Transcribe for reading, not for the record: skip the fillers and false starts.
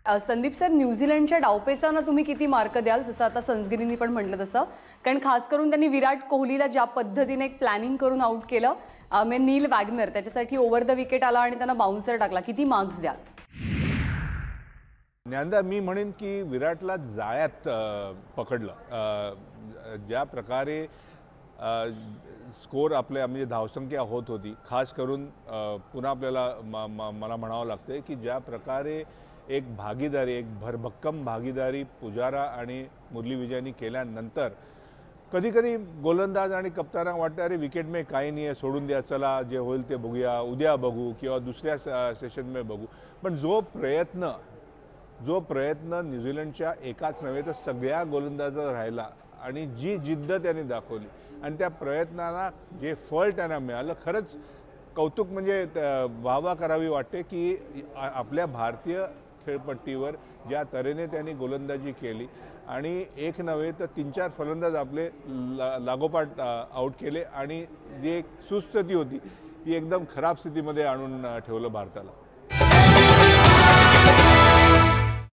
Sandeep sir, न्यूझीलंडच्या डावपेचांना तुम्ही किती मार्क द्याल? जसं आता संजगिरींनी पण म्हटलं तसं, कारण खास करून त्यांनी विराट कोहलीला ज्या पद्धतीने एक प्लॅनिंग करून आउट केलं, नील वॅगनर त्याच्यासाठी ओव्हर द विकेट आला आणि त्यांना बाउन्सर टाकला. किती मार्क्स द्याल? ज्ञानदा, मी म्हणेन की विराटला जाळ्यात पकडलं. ज्या प्रकारे स्कोर आपल्या म्हणजे धावसंख्या होत होती, खास करून पुन्हा आपल्याला मला म्हणावं लागतंय की ज्या प्रकारे एक भागीदारी, एक भरभक्कम भागीदारी पुजारा आणि मुरली विजयनी केल्यानंतर कधी कधी गोलंदाज आणि कप्ताना वाटतं अरे विकेट में काही नाही आहे, सोडून द्या, चला जे होईल ते बघूया, उद्या बघू किंवा दुसऱ्या सेशनमध्ये बघू. पण जो प्रयत्न न्यूझीलंडच्या एकाच नव्हे तर सगळ्या गोलंदाजाचा राहिला आणि जी जिद्द त्यांनी दाखवली आणि त्या प्रयत्नाला जे फळ त्यांना मिळालं, खरंच कौतुक. म्हणजे वाहवा करावी वाटते की आपल्या भारतीय खेळपट्टीवर ज्या तऱ्हेने त्यांनी गोलंदाजी केली आणि एक नव्हे तर 3-4 फलंदाज आपले लागोपाठ आउट केले आणि जी एक सुस्थिती होती ती एकदम खराब स्थितीमध्ये आणून ठेवलं भारताला.